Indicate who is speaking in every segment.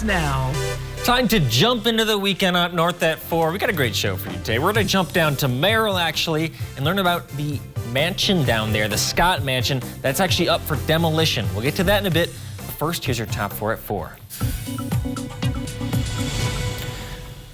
Speaker 1: Now.
Speaker 2: Time to jump into the weekend up north at 4. We got a great show for you today. We're going to jump down to Merrill, actually, and learn about the mansion down there, the Scot Mansion, that's actually up for demolition. We'll get to that in a bit. But first, here's your top 4 at 4.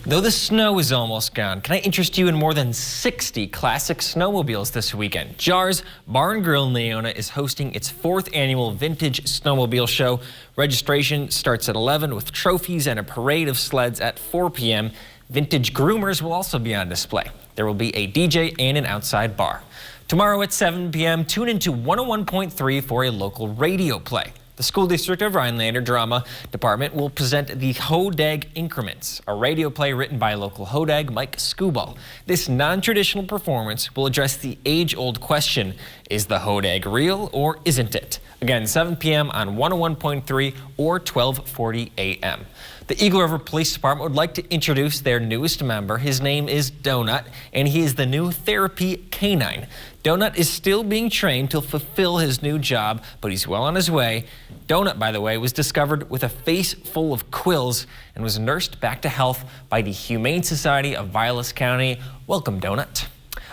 Speaker 2: Though the snow is almost gone, can I interest you in more than 60 classic snowmobiles this weekend? JAR's Bar and Grill in Leona is hosting its 4th annual Vintage Snowmobile Show. Registration starts at 11 with trophies and a parade of sleds at 4 p.m. Vintage groomers will also be on display. There will be a DJ and an outside bar. Tomorrow at 7 p.m., tune into 101.3 for a local radio play. The School District of Rhinelander Drama Department will present the Hodag Increments, a radio play written by local Hodag Mike Skubal. This non-traditional performance will address the age-old question, is the Hodag real or isn't it? Again, 7 p.m. on 101.3 or 12:40 a.m. The Eagle River Police Department would like to introduce their newest member. His name is Donut, and he is the new therapy canine. Donut is still being trained to fulfill his new job, but he's well on his way. Donut, by the way, was discovered with a face full of quills and was nursed back to health by the Humane Society of Vilas County. Welcome, Donut.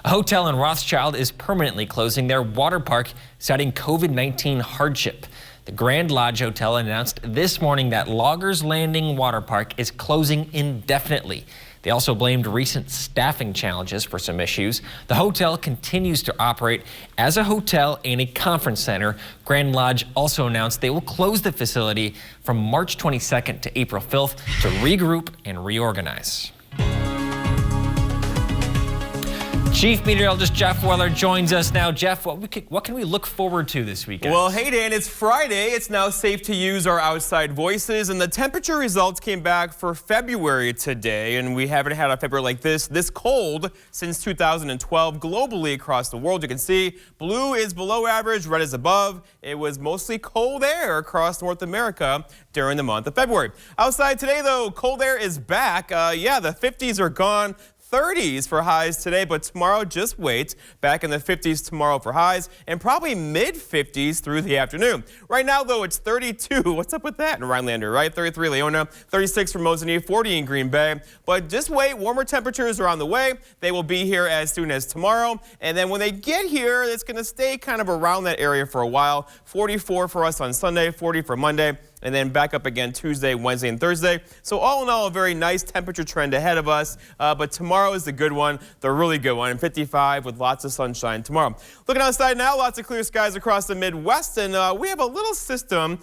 Speaker 2: A hotel in Rothschild is permanently closing their water park, citing COVID-19 hardship. The Grand Lodge Hotel announced this morning that Loggers Landing Water Park is closing indefinitely. They also blamed recent staffing challenges for some issues. The hotel continues to operate as a hotel and a conference center. Grand Lodge also announced they will close the facility from March 22nd to April 5th to regroup and reorganize. Chief Meteorologist Jeff Weller joins us now. Jeff, what can we look forward to this weekend?
Speaker 3: Well, hey, Dan, it's Friday. It's now safe to use our outside voices, and the temperature results came back for February today, and we haven't had a February like this cold since 2012 globally across the world. You can see blue is below average, red is above. It was mostly cold air across North America during the month of February. Outside today, though, cold air is back. Yeah, the 50s are gone. 30s for highs today, but tomorrow, just wait. Back in the 50s tomorrow for highs and probably mid-50s through the afternoon. Right now, though, it's 32. What's up with that in Rhinelander, right? 33 Leona, 36 for Mosinee, 40 in Green Bay. But just wait, warmer temperatures are on the way. They will be here as soon as tomorrow. And then when they get here, it's going to stay kind of around that area for a while. 44 for us on Sunday, 40 for Monday. And then back up again Tuesday, Wednesday, and Thursday. So all in all, a very nice temperature trend ahead of us. But tomorrow is the good one, the really good one, and 55 with lots of sunshine tomorrow. Looking outside now, lots of clear skies across the Midwest, and we have a little system,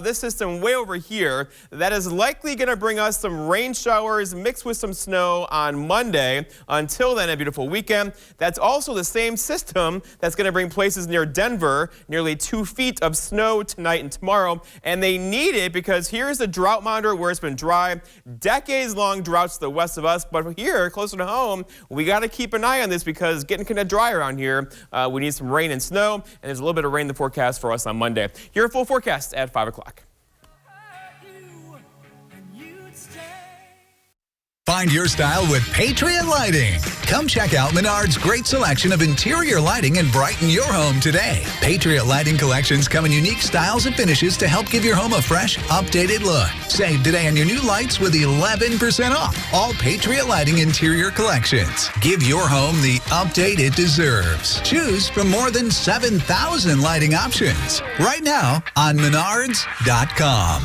Speaker 3: this system way over here, that is likely going to bring us some rain showers mixed with some snow on Monday. Until then, a beautiful weekend. That's also the same system that's going to bring places near Denver nearly 2 feet of snow tonight and tomorrow, and they need it because here's the Drought Monitor where it's been dry, decades-long droughts to the west of us, but here, closer to home, we got to keep an eye on this because getting kind of dry around here. We need some rain and snow, and there's a little bit of rain in the forecast for us on Monday. Your full forecast at 5 o'clock.
Speaker 4: Find your style with Patriot Lighting. Come check out Menard's great selection of interior lighting and brighten your home today. Patriot Lighting collections come in unique styles and finishes to help give your home a fresh, updated look. Save today on your new lights with 11% off all Patriot Lighting interior collections. Give your home the update it deserves. Choose from more than 7,000 lighting options. Right now on Menards.com.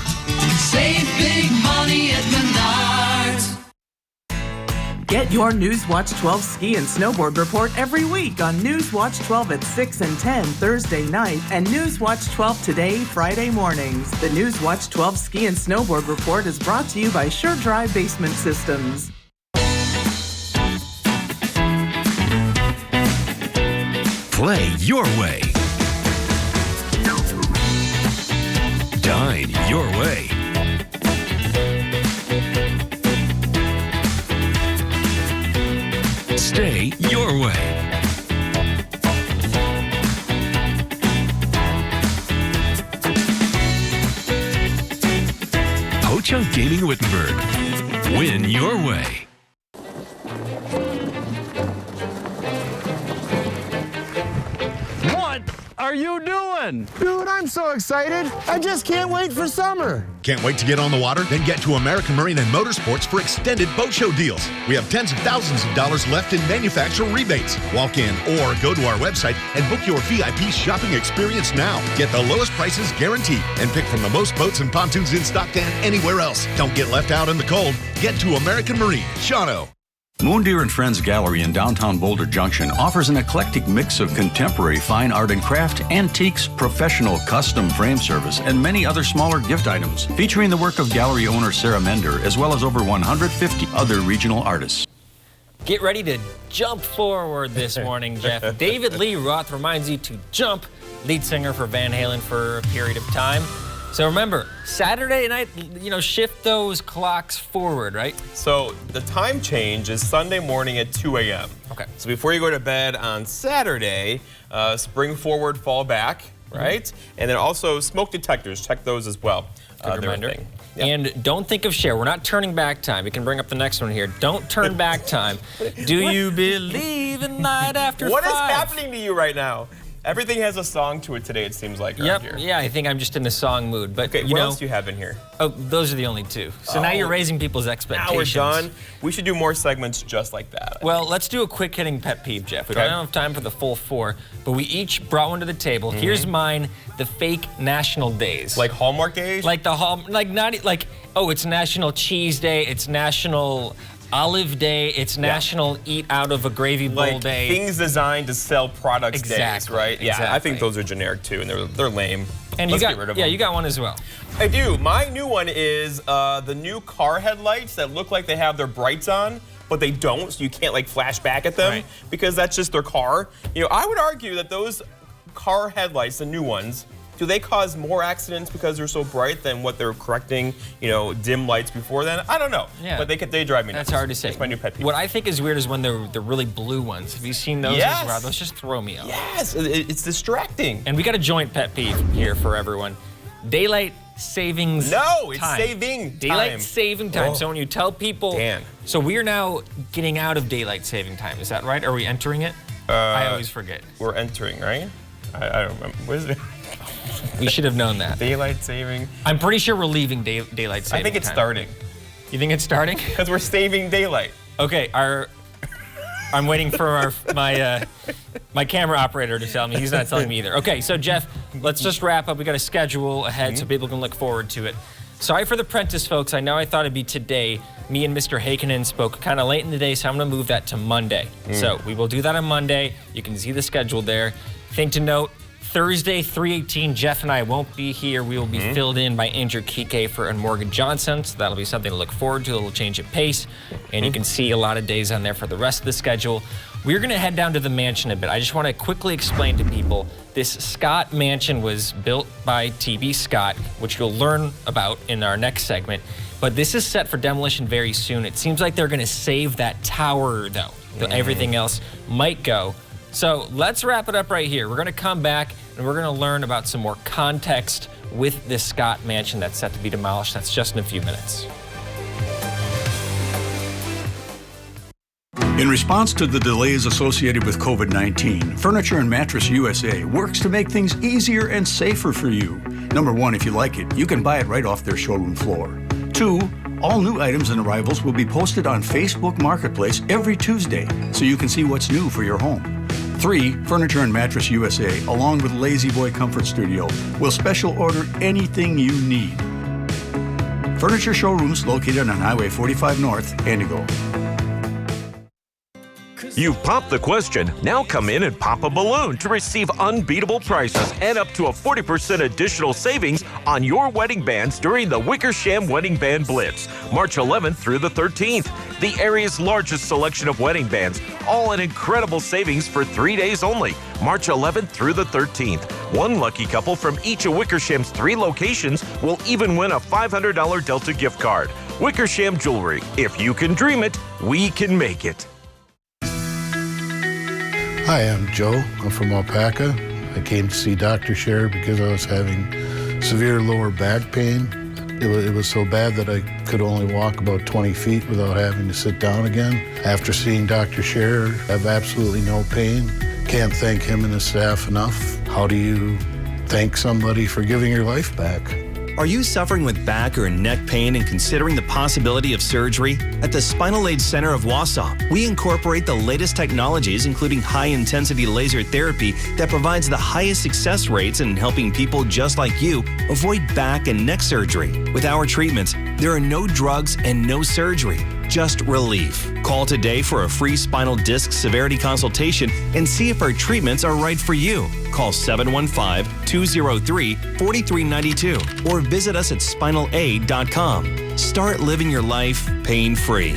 Speaker 1: Save big money at Menards. Get your Newswatch 12 ski and snowboard report every week on Newswatch 12 at 6 and 10 Thursday night and Newswatch 12 Today Friday mornings. The Newswatch 12 ski and snowboard report is brought to you by Sure Dry Basement Systems.
Speaker 5: Play your way. Dine your way. Stay your way. Ho-Chunk Gaming Wittenberg. Win your way.
Speaker 6: Are are you doing?
Speaker 7: Dude, I'm so excited. I just can't wait for summer.
Speaker 8: Can't wait to get on the water? Then get to American Marine and Motorsports for extended boat show deals. We have tens of thousands of dollars left in manufacturer rebates. Walk in or go to our website and book your VIP shopping experience now. Get the lowest prices guaranteed and pick from the most boats and pontoons in stock than anywhere else. Don't get left out in the cold. Get to American Marine. Shawano.
Speaker 9: Moondeer & Friends Gallery in downtown Boulder Junction offers an eclectic mix of contemporary fine art and craft, antiques, professional custom frame service, and many other smaller gift items, featuring the work of gallery owner Sarah Mender, as well as over 150 other regional artists.
Speaker 2: Get ready to jump forward this morning, Jeff. David Lee Roth reminds you to jump, lead singer for Van Halen for a period of time. So remember, Saturday night, shift those clocks forward, right?
Speaker 3: So the time change is Sunday morning at 2 a.m.
Speaker 2: Okay.
Speaker 3: So before you go to bed on Saturday, spring forward, fall back, right? And then also smoke detectors, check those as well.
Speaker 2: Good reminder. Yep. And don't think of Cher. We're not turning back time. We can bring up the next one here. Don't turn back time. Do you believe in night after 5?
Speaker 3: What is happening to you right now? Everything has a song to it today, it seems like, around here.
Speaker 2: Yeah, I think I'm just in a song mood. But
Speaker 3: okay, what else do you have in here?
Speaker 2: Oh, those are the only two. So now you're raising people's expectations.
Speaker 3: Now we're done. We should do more segments just like that.
Speaker 2: Well, let's do a quick hitting pet peeve, Jeff. We don't have time for the full 4, but we each brought one to the table. Here's mine: the fake national days.
Speaker 3: Like Hallmark days?
Speaker 2: Like it's National Cheese Day, it's National Olive Day, it's National Eat Out of a Gravy Bowl Day.
Speaker 3: Things designed to sell products days, right? Yeah,
Speaker 2: exactly.
Speaker 3: I think those are generic too, and they're lame.
Speaker 2: And
Speaker 3: Let's get rid of them.
Speaker 2: you got one as well.
Speaker 3: I do. My new one is the new car headlights that look like they have their brights on, but they don't, so you can't flash back at them because that's just their car. I would argue that those car headlights, the new ones, do they cause more accidents because they're so bright than what they're correcting, dim lights before then? I don't know.
Speaker 2: Yeah.
Speaker 3: But they drive me nuts.
Speaker 2: That's hard to say.
Speaker 3: It's my new pet peeve.
Speaker 2: What I think is weird is when they're really blue ones. Have you seen those as well? Those just throw me off.
Speaker 3: Yes, it's distracting.
Speaker 2: And we got a joint pet peeve here for everyone. Daylight savings time.
Speaker 3: No, it's saving time.
Speaker 2: Daylight saving time.
Speaker 3: Oh.
Speaker 2: So when you tell people...
Speaker 3: Dan.
Speaker 2: So we are now getting out of daylight saving time. Is that right? Are we entering it? I always forget.
Speaker 3: We're entering, right? I don't remember. What is it?
Speaker 2: We should have known that.
Speaker 3: Daylight saving.
Speaker 2: I'm pretty sure we're leaving daylight saving
Speaker 3: I think it's
Speaker 2: time.
Speaker 3: starting.
Speaker 2: You think it's starting?
Speaker 3: Because we're saving daylight.
Speaker 2: Okay, I'm waiting for my camera operator to tell me. He's not telling me either. Okay, so Jeff, let's just wrap up. We got a schedule ahead so people can look forward to it. Sorry for the Prentice folks. I know I thought it'd be today. Me and Mr. Hakinen spoke kind of late in the day, so I'm going to move that to Monday. So we will do that on Monday. You can see the schedule there. Thing to note, Thursday, 3/18, Jeff and I won't be here. We will be filled in by Andrew Kike and Morgan Johnson, so that'll be something to look forward to, a little change of pace. And you can see a lot of days on there for the rest of the schedule. We're going to head down to the mansion a bit. I just want to quickly explain to people, this Scot Mansion was built by T.B. Scott, which you'll learn about in our next segment. But this is set for demolition very soon. It seems like they're going to save that tower, though. Everything else might go. So let's wrap it up right here. We're going to come back and we're going to learn about some more context with this Scot Mansion that's set to be demolished. That's just in a few minutes.
Speaker 9: In response to the delays associated with COVID-19, Furniture and Mattress USA works to make things easier and safer for you. Number 1, if you like it, you can buy it right off their showroom floor. 2, all new items and arrivals will be posted on Facebook Marketplace every Tuesday, so you can see what's new for your home. 3, Furniture and Mattress USA, along with Lazy Boy Comfort Studio, will special order anything you need. Furniture showrooms located on Highway 45 North, Indigo.
Speaker 5: You've popped the question. Now come in and pop a balloon to receive unbeatable prices and up to a 40% additional savings on your wedding bands during the Wickersham Wedding Band Blitz, March 11th through the 13th. The area's largest selection of wedding bands, all at incredible savings for 3 days only, March 11th through the 13th. One lucky couple from each of Wickersham's 3 locations will even win a $500 Delta gift card. Wickersham Jewelry. If you can dream it, we can make it.
Speaker 10: Hi, I'm Joe. I'm from Alpaca. I came to see Dr. Scher because I was having severe lower back pain. It was so bad that I could only walk about 20 feet without having to sit down again. After seeing Dr. Scher, I have absolutely no pain. Can't thank him and his staff enough. how do you thank somebody for giving your life back?
Speaker 6: Are you suffering with back or neck pain and considering the possibility of surgery? At the Spinal Aid Center of Wausau, we incorporate the latest technologies, including high-intensity laser therapy that provides the highest success rates in helping people just like you avoid back and neck surgery. With our treatments, there are no drugs and no surgery, just relief. Call today for a free spinal disc severity consultation and see if our treatments are right for you. Call 715-203-4392 or visit us at spinalaid.com. Start living your life pain-free.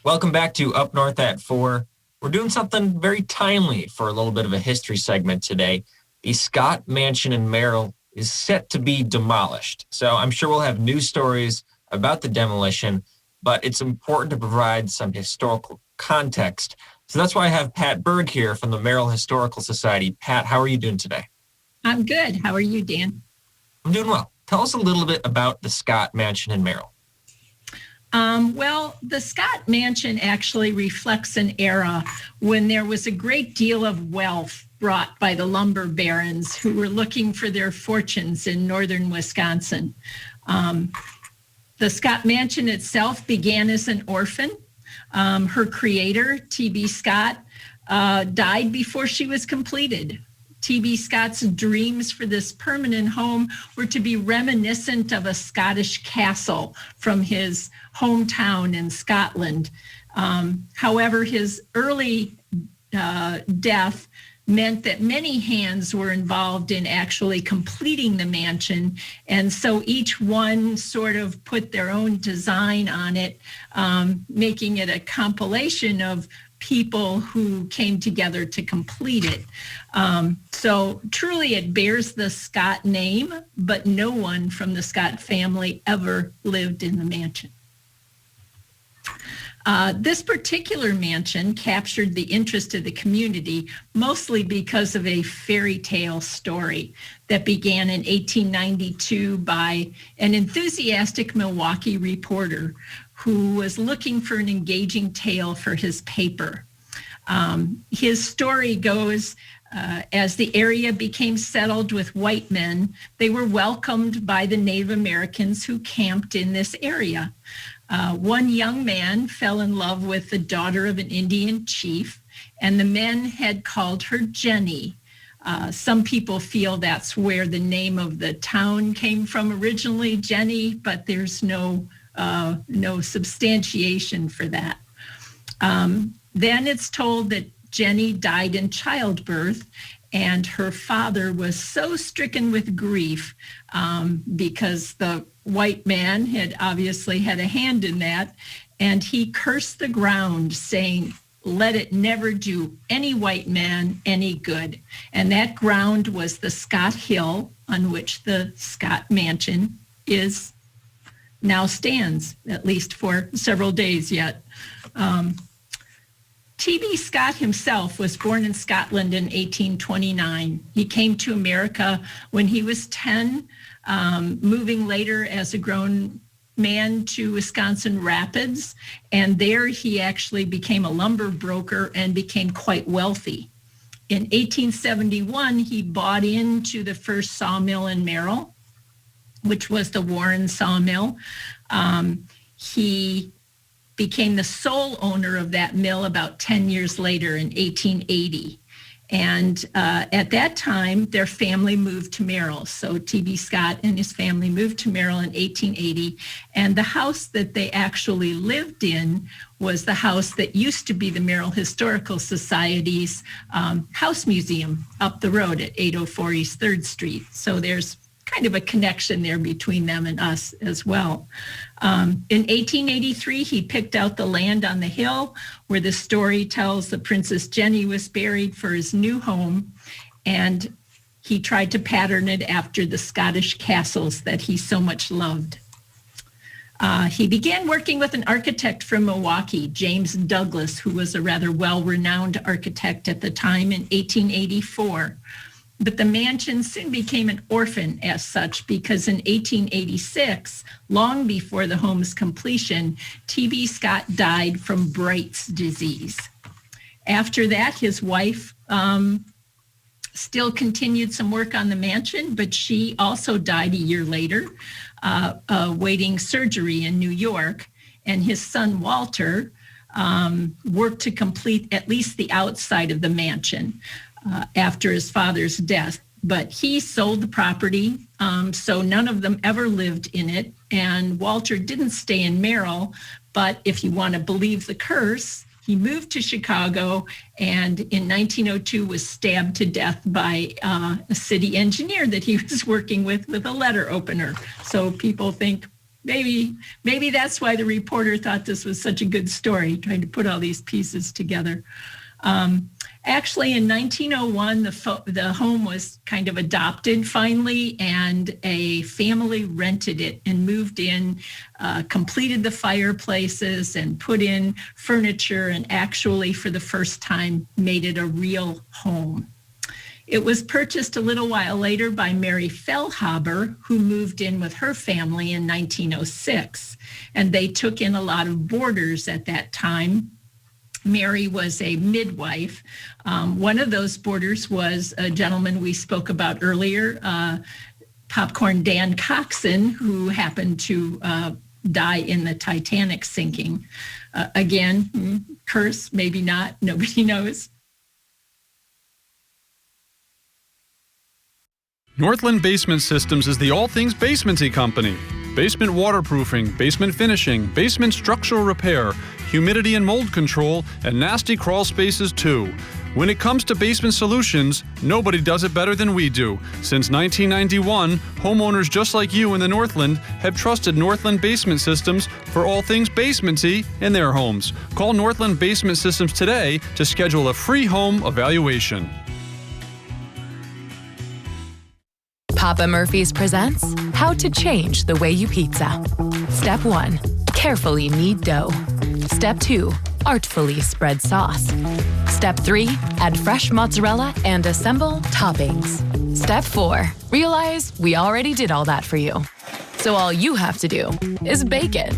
Speaker 2: Welcome back to Up North at 4. We're doing something very timely for a little bit of a history segment today. The Scot Mansion in Merrill is set to be demolished. So I'm sure we'll have news stories about the demolition, but it's important to provide some historical context. So that's why I have Pat Berg here from the Merrill Historical Society. Pat, how are you doing today?
Speaker 11: I'm good. How are you, Dan?
Speaker 2: I'm doing well. Tell us a little bit about the Scot Mansion in Merrill.
Speaker 11: Well, the Scot Mansion actually reflects an era when there was a great deal of wealth brought by the lumber barons who were looking for their fortunes in northern Wisconsin. The Scot Mansion itself began as an orphan. Her creator, T.B. Scott, died before she was completed. T.B. Scott's dreams for this permanent home were to be reminiscent of a Scottish castle from his hometown in Scotland. However, his early death meant that many hands were involved in actually completing the mansion. And so each one sort of put their own design on it, making it a compilation of people who came together to complete it. So truly it bears the Scott name, but no one from the Scott family ever lived in the mansion. This particular mansion captured the interest of the community mostly because of a fairy tale story that began in 1892 by an enthusiastic Milwaukee reporter who was looking for an engaging tale for his paper. His story goes, as the area became settled with white men, they were welcomed by the Native Americans who camped in this area. One young man fell in love with the daughter of an Indian chief, and the men had called her Jenny. Some people feel that's where the name of the town came from originally, Jenny, but there's no substantiation for that. Then it's told that Jenny died in childbirth, and her father was so stricken with grief because the white man had obviously had a hand in that, and he cursed the ground, saying, "Let it never do any white man any good." And that ground was the Scott Hill on which the Scott Mansion now stands, at least for several days yet. T.B. Scott himself was born in Scotland in 1829. He came to America when he was 10, moving later as a grown man to Wisconsin Rapids. And there he actually became a lumber broker and became quite wealthy. In 1871, he bought into the first sawmill in Merrill, which was the Warren Sawmill. He became the sole owner of that mill about 10 years later in 1880. And at that time, their family moved to Merrill. So T.B. Scott and his family moved to Merrill in 1880. And the house that they actually lived in was the house that used to be the Merrill Historical Society's house museum up the road at 804 East 3rd Street. So there's kind of a connection there between them and us as well. In 1883, he picked out the land on the hill where the story tells the Princess Jenny was buried for his new home, and he tried to pattern it after the Scottish castles that he so much loved. He began working with an architect from Milwaukee, James Douglas, who was a rather well-renowned architect at the time, in 1884. But the mansion soon became an orphan as such because in 1886, long before the home's completion, T.B. Scott died from Bright's disease. After that, his wife still continued some work on the mansion, but she also died a year later, awaiting surgery in New York. And his son, Walter, worked to complete at least the outside of the mansion after his father's death. But he sold the property, so none of them ever lived in it. And Walter didn't stay in Merrill, but if you want to believe the curse, he moved to Chicago and in 1902 was stabbed to death by a city engineer that he was working with a letter opener. So people think maybe that's why the reporter thought this was such a good story, trying to put all these pieces together. Actually, in 1901, the home was kind of adopted finally, and a family rented it and moved in, completed the fireplaces and put in furniture, and actually, for the first time, made it a real home. It was purchased a little while later by Mary Fellhaber, who moved in with her family in 1906, and they took in a lot of boarders at that time. Mary was a midwife. One of those boarders was a gentleman we spoke about earlier, Popcorn Dan Coxon, who happened to die in the Titanic sinking. Again, curse, maybe not, nobody knows.
Speaker 12: Northland Basement Systems is the all things basementy company. Basement waterproofing, basement finishing, basement structural repair, humidity and mold control, and nasty crawl spaces too. When it comes to basement solutions, nobody does it better than we do. Since 1991, homeowners just like you in the Northland have trusted Northland Basement Systems for all things basementy in their homes. Call Northland Basement Systems today to schedule a free home evaluation.
Speaker 13: Papa Murphy's presents How to Change the Way You Pizza. Step 1. Carefully knead dough. Step 2. Artfully spread sauce. Step 3. Add fresh mozzarella and assemble toppings. Step 4. Realize we already did all that for you. So all you have to do is bake it.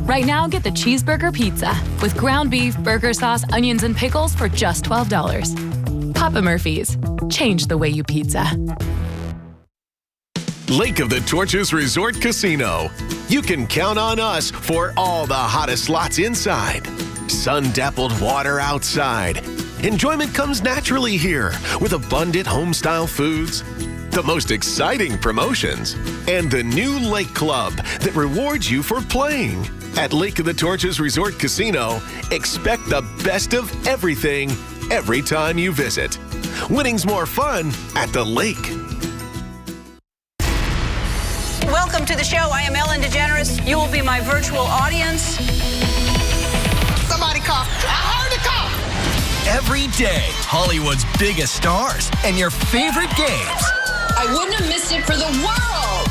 Speaker 13: Right now, get the cheeseburger pizza with ground beef, burger sauce, onions, and pickles for just $12. Papa Murphy's. Change the way you pizza.
Speaker 14: Lake of the Torches Resort Casino. You can count on us for all the hottest slots inside. Sun-dappled water outside. Enjoyment comes naturally here with abundant home-style foods, the most exciting promotions, and the new Lake Club that rewards you for playing. At Lake of the Torches Resort Casino, expect the best of everything every time you visit. Winning's more fun at the lake.
Speaker 15: Welcome to the show. I am Ellen DeGeneres. You will be my virtual audience.
Speaker 16: Somebody cough. I heard a cough.
Speaker 17: Every day, Hollywood's biggest stars and your favorite games.
Speaker 18: I wouldn't have missed it for the world.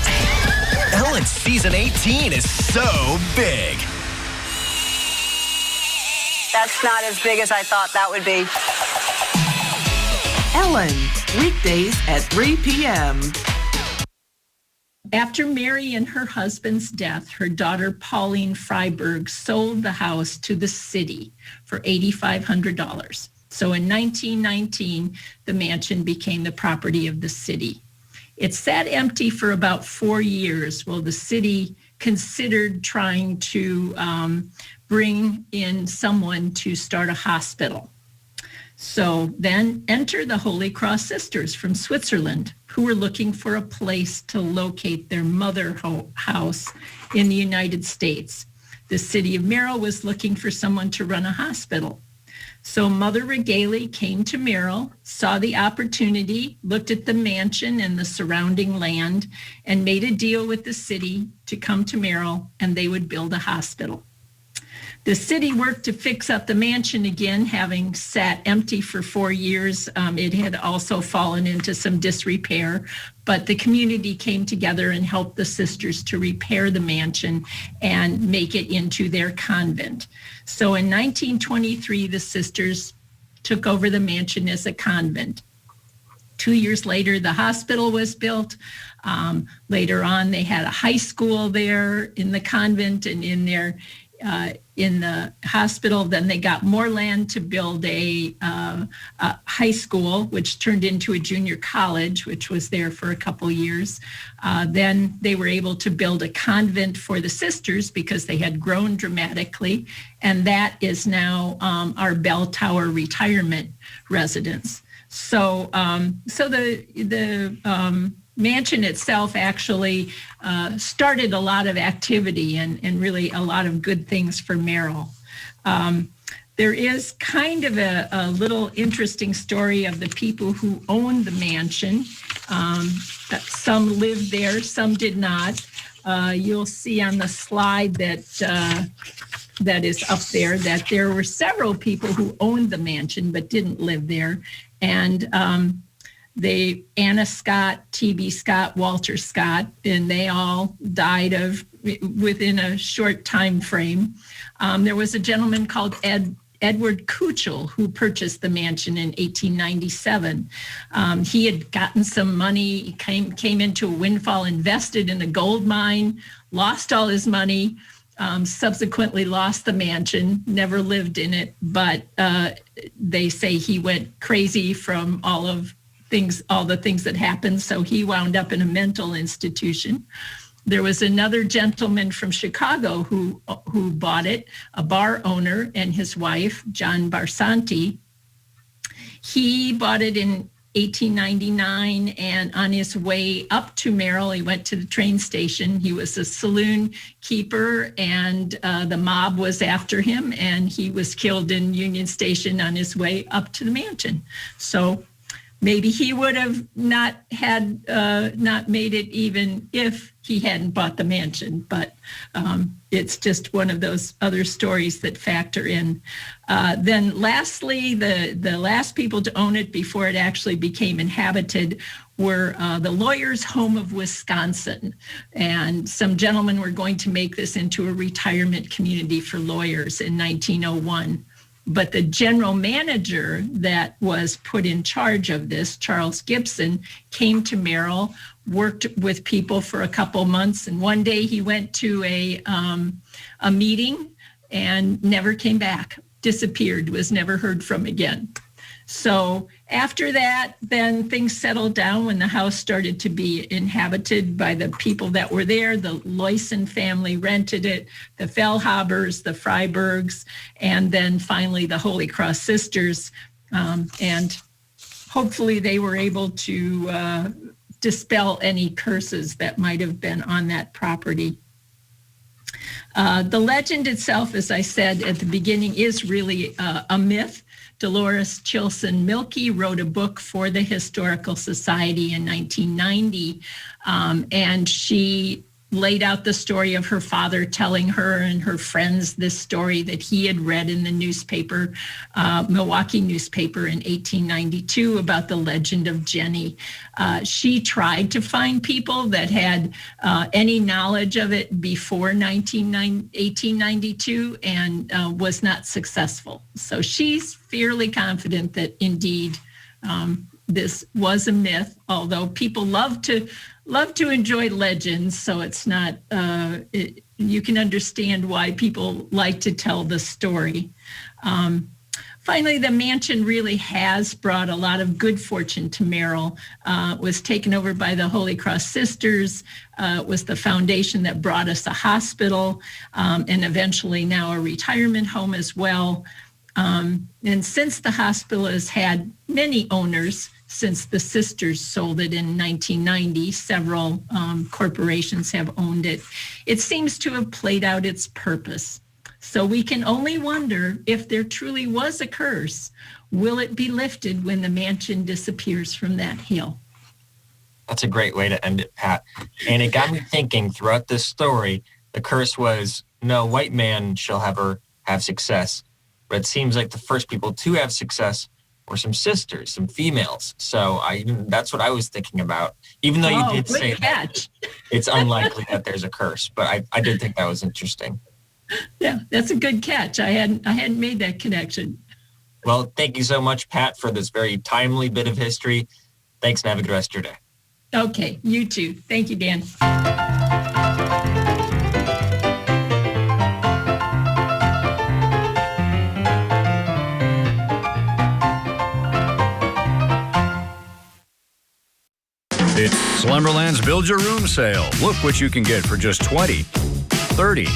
Speaker 17: Ellen's season 18 is so big.
Speaker 15: That's not as big as I thought that would be.
Speaker 1: Ellen, weekdays at 3 p.m.
Speaker 11: After Mary and her husband's death, her daughter Pauline Freiberg sold the house to the city for $8,500. So in 1919, the mansion became the property of the city. It sat empty for about 4 years while the city considered trying to bring in someone to start a hospital. So then enter the Holy Cross Sisters from Switzerland, who were looking for a place to locate their mother house in the United States. The city of Merrill was looking for someone to run a hospital. So Mother Regalie came to Merrill, saw the opportunity, looked at the mansion and the surrounding land, and made a deal with the city to come to Merrill, and they would build a hospital. The city worked to fix up the mansion again, having sat empty for 4 years. It had also fallen into some disrepair, but the community came together and helped the sisters to repair the mansion and make it into their convent. So in 1923, the sisters took over the mansion as a convent. 2 years later, the hospital was built. Later on, they had a high school there in the convent and in the hospital. Then they got more land to build a high school, which turned into a junior college, which was there for a couple years. Then they were able to build a convent for the sisters because they had grown dramatically. And that is now our bell tower retirement residence. So the mansion itself actually started a lot of activity and really a lot of good things for Merrill. There is kind of a little interesting story of the people who owned the mansion. Some lived there, some did not. You'll see on the slide that is up there that there were several people who owned the mansion but didn't live there. And Anna Scott, T.B. Scott, Walter Scott, and they all died within a short time frame. There was a gentleman called Edward Kuchel who purchased the mansion in 1897. He had gotten some money, came into a windfall, invested in a gold mine, lost all his money, subsequently lost the mansion, never lived in it, but they say he went crazy from all the things that happened, so he wound up in a mental institution. There was another gentleman from Chicago who bought it, a bar owner and his wife, John Barsanti. He bought it in 1899, and on his way up to Merrill, he went to the train station. He was a saloon keeper, and the mob was after him, and he was killed in Union Station on his way up to the mansion. So maybe he would have not made it even if he hadn't bought the mansion, but it's just one of those other stories that factor in. Then lastly, the last people to own it before it actually became inhabited were the Lawyers' Home of Wisconsin. And some gentlemen were going to make this into a retirement community for lawyers in 1901. But the general manager that was put in charge of this, Charles Gibson, came to Merrill, worked with people for a couple months, and one day he went to a meeting and never came back, disappeared, was never heard from again. So after that, then things settled down when the house started to be inhabited by the people that were there. The Loyson family rented it, the Fellhabers, the Freibergs, and then finally the Holy Cross Sisters. And hopefully they were able to dispel any curses that might have been on that property. The legend itself, as I said at the beginning, is really a myth. Dolores Chilson Milkey wrote a book for the Historical Society in 1990, and she laid out the story of her father telling her and her friends this story that he had read in the newspaper, Milwaukee newspaper in 1892 about the legend of Jenny. She tried to find people that had any knowledge of it before 1892 and was not successful. So she's fairly confident that indeed this was a myth, although people love to enjoy legends, so it's not, you can understand why people like to tell the story. Finally, the mansion really has brought a lot of good fortune to Merrill. It was taken over by the Holy Cross Sisters. It was the foundation that brought us a hospital, and eventually now a retirement home as well. And since the hospital has had many owners, since the sisters sold it in 1990, several corporations have owned it. It seems to have played out its purpose. So we can only wonder if there truly was a curse, will it be lifted when the mansion disappears from that hill?
Speaker 2: That's a great way to end it, Pat. And it got me thinking throughout this story, the curse was, no white man shall ever have success. But it seems like the first people to have success were some sisters, some females. So that's what I was thinking about. Even though you did say that it's unlikely that there's a curse, but I did think that was interesting.
Speaker 11: Yeah, that's a good catch. I hadn't made that connection.
Speaker 2: Well, thank you so much, Pat, for this very timely bit of history.
Speaker 19: Thanks, and have a good rest of your day.
Speaker 11: Okay, you too. Thank you, Dan.
Speaker 20: It's Slumberland's Build Your Room sale. Look what you can get for just $20, $30,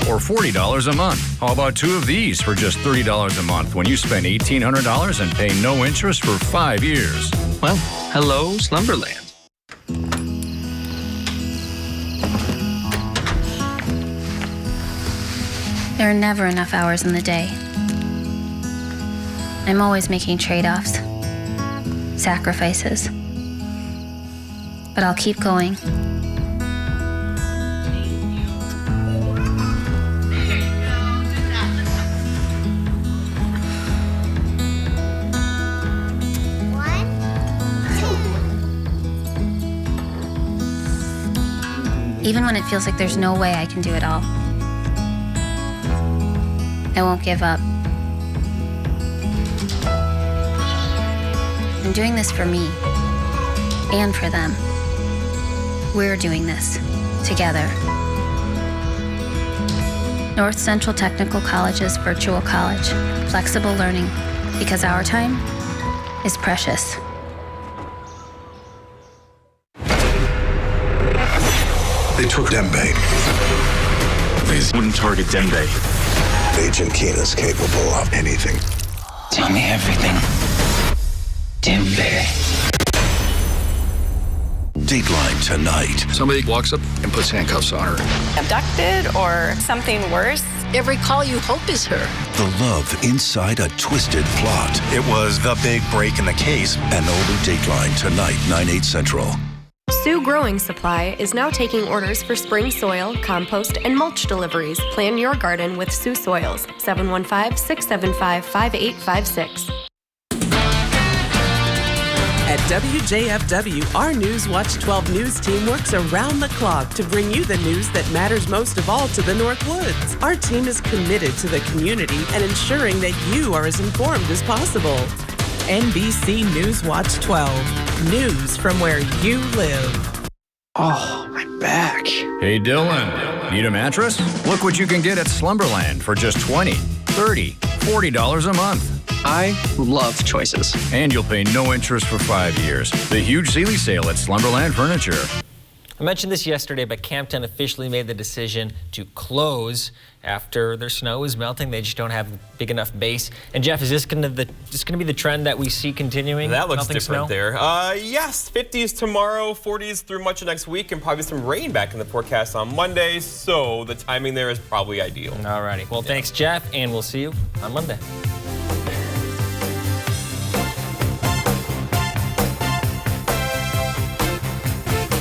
Speaker 20: or $40 a month. How about two of these for just $30 a month when you spend $1,800 and pay no interest for 5 years?
Speaker 21: Well, hello, Slumberland.
Speaker 22: There are never enough hours in the day. I'm always making trade-offs, sacrifices. But I'll keep going. Even when it feels like there's no way I can do it all, I won't give up. I'm doing this for me and for them. We're doing this together. North Central Technical College's virtual college. Flexible learning, because our time is precious.
Speaker 23: They took Dembe.
Speaker 6: Please wouldn't target Dembe.
Speaker 23: Agent Keena's capable of anything.
Speaker 24: Tell me everything. Dembe.
Speaker 23: Dateline tonight.
Speaker 9: Somebody walks up and puts handcuffs on her.
Speaker 25: Abducted or something worse?
Speaker 26: Every call you hope is her.
Speaker 23: The love inside a twisted plot.
Speaker 6: It was the big break in the case.
Speaker 23: An older Dateline tonight, 9/8 Central.
Speaker 27: Sioux Growing Supply is now taking orders for spring soil, compost, and mulch deliveries. Plan your garden with Sioux Soils. 715-675-5856.
Speaker 1: At WJFW, our News Watch 12 news team works around the clock to bring you the news that matters most of all to the North Woods. Our team is committed to the community and ensuring that you are as informed as possible. NBC News Watch 12. News from where you live.
Speaker 20: Oh, my back. Hey, Dylan, need a mattress? Look what you can get at Slumberland for just $20, $30, $40 a month.
Speaker 21: I love choices.
Speaker 20: And you'll pay no interest for 5 years. The huge Sealy sale at Slumberland Furniture.
Speaker 2: I mentioned this yesterday, but Campton officially made the decision to close after their snow is melting. They just don't have big enough base. And Jeff, is this going to be the trend that we see continuing?
Speaker 3: That looks
Speaker 2: melting
Speaker 3: different
Speaker 2: snow?
Speaker 3: there. Yes, 50s tomorrow, 40s through much of next week, and probably some rain back in the forecast on Monday. So the timing there is probably ideal.
Speaker 2: Alrighty. Well, thanks, Jeff, and we'll see you on Monday.